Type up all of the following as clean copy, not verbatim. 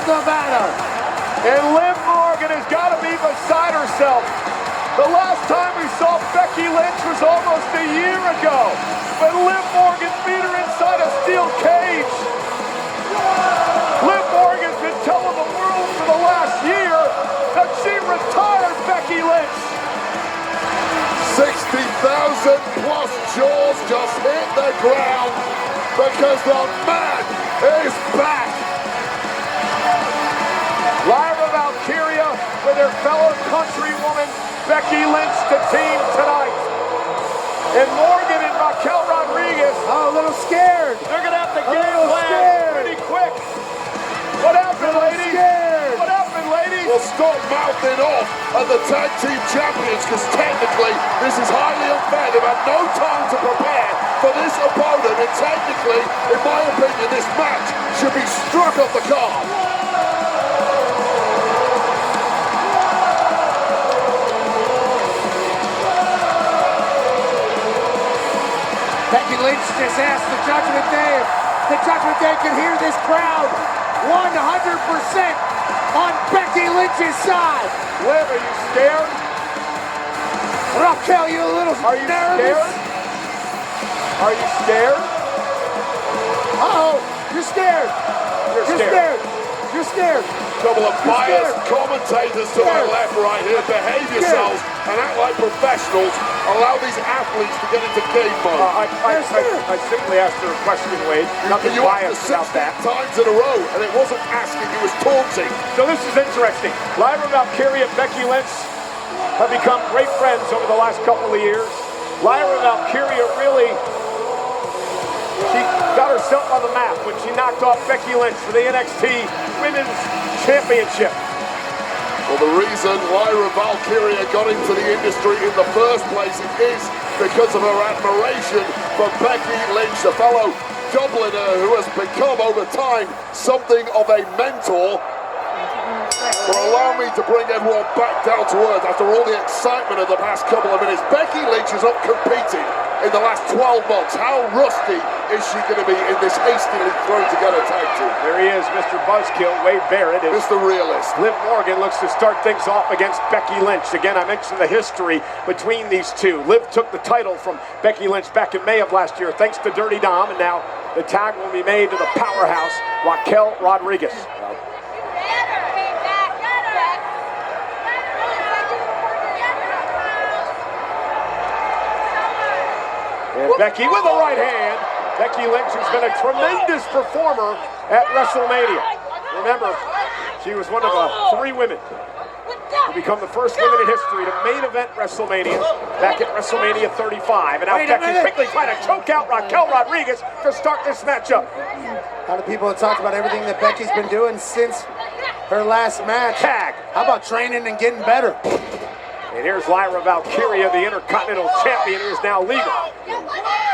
Nevada. And Liv Morgan has got to be beside herself. The last time we saw Becky Lynch was almost a year ago, when Liv Morgan beat her inside a steel cage. Liv Morgan's been telling the world for the last year that she retired Becky Lynch. 60,000 plus jaws just hit the ground because the man is back. Lyra Valkyria with her fellow countrywoman Becky Lynch to team tonight. And Morgan and Raquel Rodriguez. Oh, a little scared. They're going to have to game plan pretty quick. What happened, ladies? Scared. What happened, ladies? Well, stop mouthing off at the tag team champions, because technically this is highly unfair. They've had no time to prepare for this opponent, and technically, in my opinion, this match should be struck off the card. Becky Lynch just asked the Judgment Day if the Judgment Day could hear this crowd 100% on Becky Lynch's side. Liv, are you scared? Raquel, you a little Are you nervous? scared? Are you scared? Uh-oh, you're scared. You're scared. You're scared. Couple of biased commentators to my left right here. Behave yourselves and act like professionals. Allow these athletes to get into game mode. I simply asked her a question, Wade. Nothing You biased asked about that. 16 times in a row, and it wasn't asking, it was taunting. So this is interesting. Lyra Valkyria and Becky Lynch have become great friends over the last couple of years. Lyra Valkyria really, she got herself on the map when she knocked off Becky Lynch for the NXT Women's Championship. Well, the reason Lyra Valkyria got into the industry in the first place is because of her admiration for Becky Lynch, a fellow Dubliner who has become over time something of a mentor. Well, allow me to bring everyone back down to earth after all the excitement of the past couple of minutes. Becky Lynch is not competing in the last 12 months. How rusty is she going to be in this hastily thrown together tag team? There he is, Mr. Buzzkill, Wade Barrett. Mr. Realist. Liv Morgan looks to start things off against Becky Lynch. Again, I mentioned the history between these two. Liv took the title from Becky Lynch back in May of last year thanks to Dirty Dom, and now the tag will be made to the powerhouse, Raquel Rodriguez. And Becky with the right hand. Becky Lynch has been a tremendous performer at WrestleMania. Remember, she was one of 3 women to become the first woman in history to main event WrestleMania back at WrestleMania 35. And now Becky's quickly trying to choke out Raquel Rodriguez to start this matchup. A lot of people have talked about everything that Becky's been doing since her last match. Tag. How about training and getting better? And here's Lyra Valkyria, the Intercontinental Champion, who is now legal.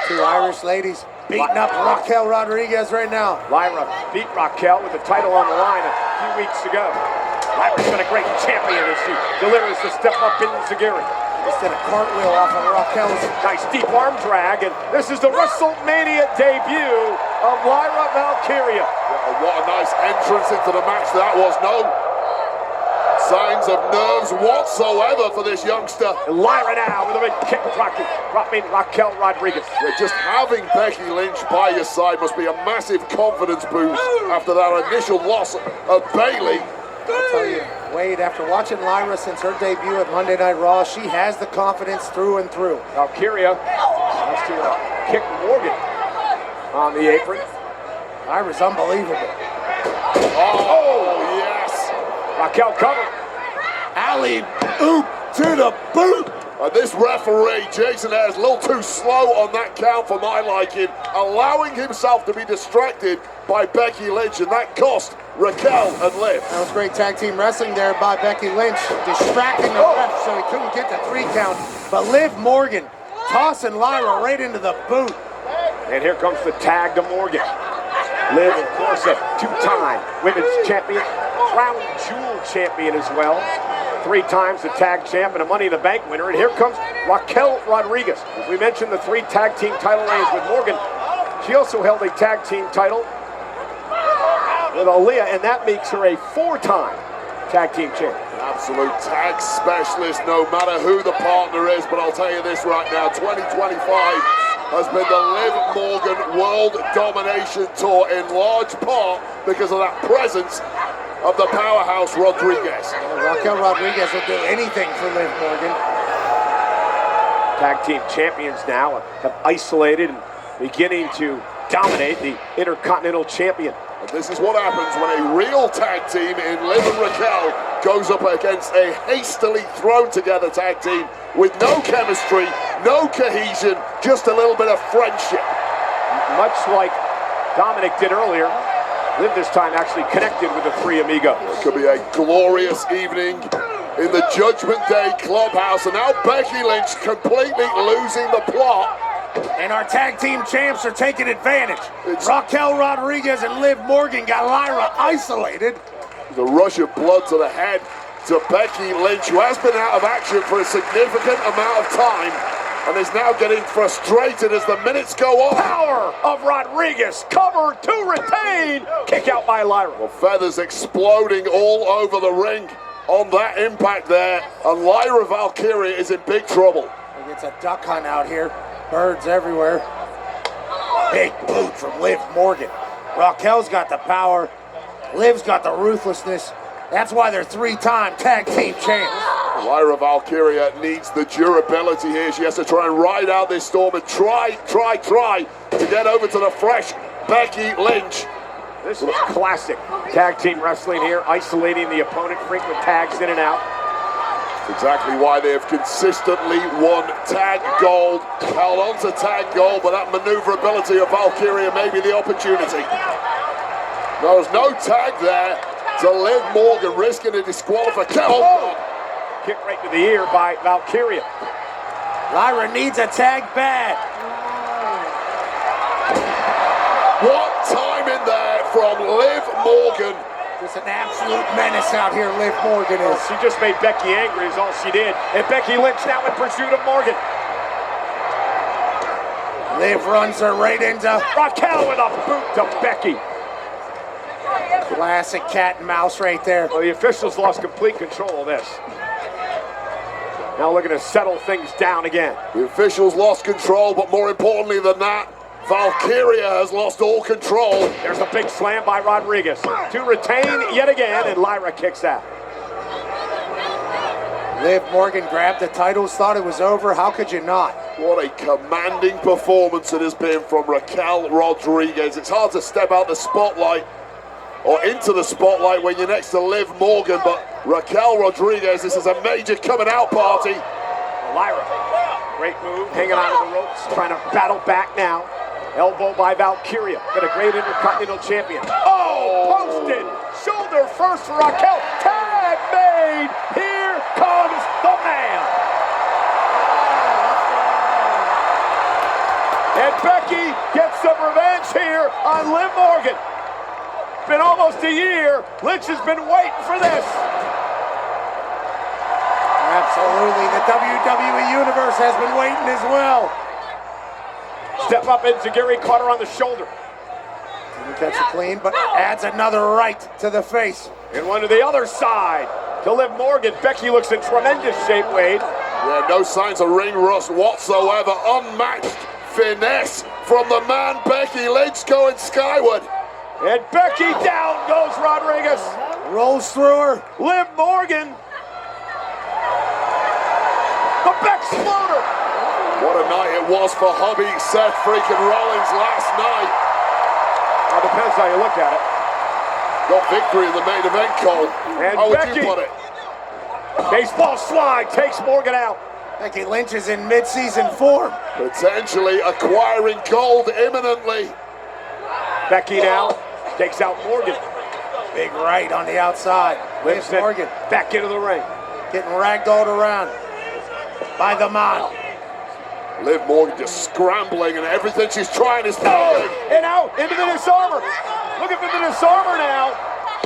2 Irish ladies beating up Raquel Rodriguez right now. Lyra beat Raquel with the title on the line a few weeks ago. Lyra's been a great champion as she delivers the step up in Zagiri. Just did a cartwheel off of Raquel's. Nice deep arm drag, and this is the WrestleMania debut of Lyra Valkyria. What a nice entrance into the match that was. No signs of nerves whatsoever for this youngster. And Lyra now with a big kick dropping Raquel Rodriguez. Yeah, just having Becky Lynch by your side must be a massive confidence boost after that initial loss of Bayley. I'll tell you, Wade, after watching Lyra since her debut at Monday Night Raw, she has the confidence through and through. Valkyria has to kick Morgan on the apron. Lyra's unbelievable. Oh, yes. Raquel covered. Alley oop to the boot. This referee, Jason Ayers, a little too slow on that count for my liking, allowing himself to be distracted by Becky Lynch, and that cost Raquel and Liv. That was great tag team wrestling there by Becky Lynch, distracting the ref so he couldn't get the 3 count. But Liv Morgan tossing Lyra right into the boot. And here comes the tag to Morgan. Liv, of course, a 2-time women's champion, crown jewel champion as well. 3 times the tag champ and a Money in the Bank winner. And here comes Raquel Rodriguez. As we mentioned, the 3 tag team title reigns with Morgan. She also held a tag team title with Aaliyah, and that makes her a 4-time tag team champion. Absolute tag specialist, no matter who the partner is. But I'll tell you this right now, 2025 has been the Liv Morgan World Domination Tour in large part because of that presence of the powerhouse Rodriguez. Raquel Rodriguez will do anything for Liv Morgan. Tag team champions now have isolated and beginning to dominate the Intercontinental Champion. And this is what happens when a real tag team in Liv and Raquel goes up against a hastily thrown together tag team with no chemistry, no cohesion, just a little bit of friendship. Much like Dominic did earlier, Liv this time actually connected with the three amigos. It could be a glorious evening in the Judgment Day clubhouse, and now Becky Lynch completely losing the plot. And our tag team champs are taking advantage. Raquel Rodriguez and Liv Morgan got Lyra isolated. The rush of blood to the head to Becky Lynch, who has been out of action for a significant amount of time and is now getting frustrated as the minutes go on. Power of Rodriguez, cover to retain, kick out by Lyra. Well, feathers exploding all over the ring on that impact there, and Lyra Valkyria is in big trouble. It's a duck hunt out here. Birds everywhere. Big boot from Liv Morgan. Raquel's got the power. Liv's got the ruthlessness. That's why they're 3-time tag team champs. Lyra Valkyria needs the durability here. She has to try and ride out this storm and try to get over to the fresh Becky Lynch. This is classic tag team wrestling here, isolating the opponent, frequent tags in and out. That's exactly why they have consistently won tag gold, held on to tag gold, but that maneuverability of Valkyria may be the opportunity. There's no tag there to Liv Morgan, risking a disqualification. Oh. Kick right to the ear by Valkyria. Lyra needs a tag bad. What time in there from Liv Morgan. Just an absolute menace out here, Liv Morgan is. She just made Becky angry is all she did. And Becky Lynch now in pursuit of Morgan. Liv runs her right into Raquel with a boot to Becky. Classic cat and mouse right there. Well, the officials lost complete control of this. Now looking to settle things down again. The officials lost control, but more importantly than that, Valkyria has lost all control. There's a big slam by Rodriguez to retain yet again, and Lyra kicks out. Liv Morgan grabbed the titles, thought it was over. How could you not? What a commanding performance it has been from Raquel Rodriguez. It's hard to step out the spotlight or into the spotlight when you're next to Liv Morgan, but Raquel Rodriguez, this is a major coming out party. Lyra, great move, hanging onto the ropes, trying to battle back now. Elbow by Valkyria, got a great Intercontinental Champion. Oh, posted, shoulder first for Raquel. Tag made, here comes the man. And Becky gets some revenge here on Liv Morgan. Been almost a year, Lynch has been waiting for this. Absolutely, the WWE Universe has been waiting as well. Step up into Gary, caught her on the shoulder. Didn't catch it clean, but adds another right to the face. And one to the other side to Liv Morgan. Becky looks in tremendous shape, Wade. Yeah, no signs of ring rust whatsoever. Unmatched finesse from the man Becky Lynch going skyward. And Becky down goes Rodriguez. Rolls through her. Liv Morgan. The Beck's floater. What a night it was for hubby Seth freaking Rollins last night. Well, depends how you look at it. Got victory in the main event, Cole. And how would Becky, you put it? Baseball slide takes Morgan out. Becky Lynch is in mid-season form. Potentially acquiring gold imminently. Becky now takes out Morgan. Big right on the outside. Liv Morgan back into the ring. Getting ragdolled around by the man. Liv Morgan just scrambling, and everything she's trying is failing. And out into the disarmer. Looking for the disarmer now.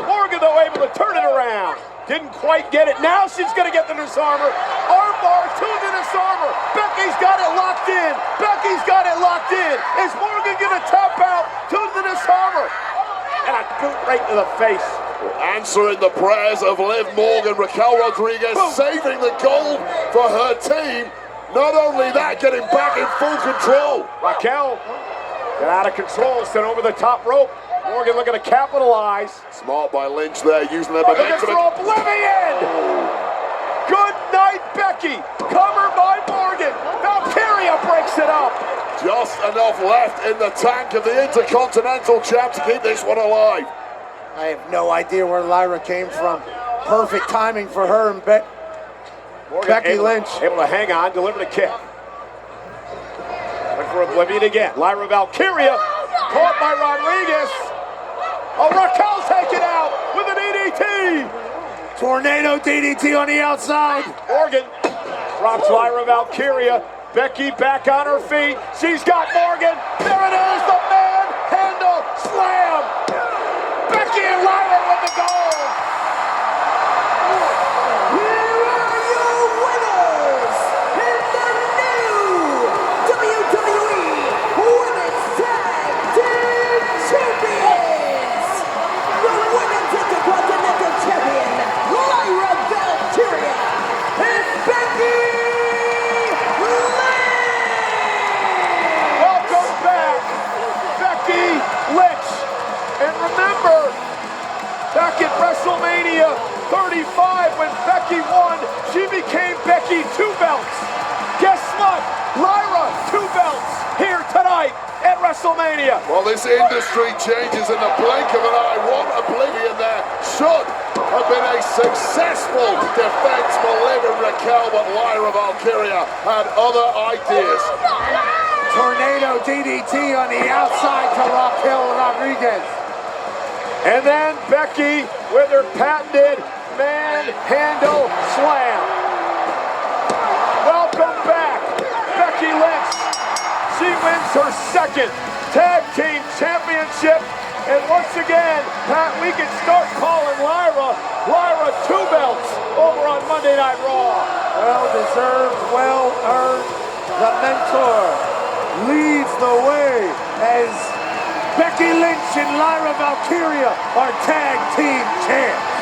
Morgan, though, able to turn it around. Didn't quite get it. Now she's going to get the disarmer. Armbar to the disarmer. Becky's got it locked in. Becky's got it locked in. Is Morgan going to tap out to the disarmer? and a boot right to the face. Answering the prayers of Liv Morgan, Raquel Rodriguez saving the gold for her team. Not only that, getting back in full control. Raquel got out of control, sent over the top rope. Morgan looking to capitalize. Smart by Lynch there, using their Looking momentum. for oblivion! Good night, Becky. Covered by Morgan. Valkyria breaks it up. Just enough left in the tank of the Intercontinental Champ to keep this one alive. I have no idea where Lyra came from. Perfect timing for her and Becky Lynch. Able to hang on, deliver the kick. Went for oblivion again. Lyra Valkyria caught by Rodriguez. Oh, Raquel taken out with an EDT. Tornado DDT on the outside. Morgan drops Lyra Valkyria. Becky back on her feet. She's got Morgan. There it is, the manhandle slam. Becky and Lyra with the gold. Here are your winners in the new WWE Women's Tag Team Champions. The Women's Intercontinental Champion, Lyra Valkyria and Becky Lynch. Welcome back, Becky Lynch. And remember, back at WrestleMania 35 when Becky won, she became Becky 2 belts. Guess what? Lyra 2 belts here tonight at WrestleMania. Well, this industry changes in the blink of an eye. One oblivion there should have been a successful defense for Liv and Raquel, but Lyra Valkyria had other ideas. Tornado DDT on the outside to Raquel Rodriguez. And then Becky with her patented manhandle slam. Welcome back, Becky Lynch. She wins her 2nd Tag Team Championship. And once again, Pat, we can start calling Lyra 2 belts over on Monday Night Raw. Well deserved, well earned. The mentor leads the way as Becky Lynch and Lyra Valkyria are tag team champs.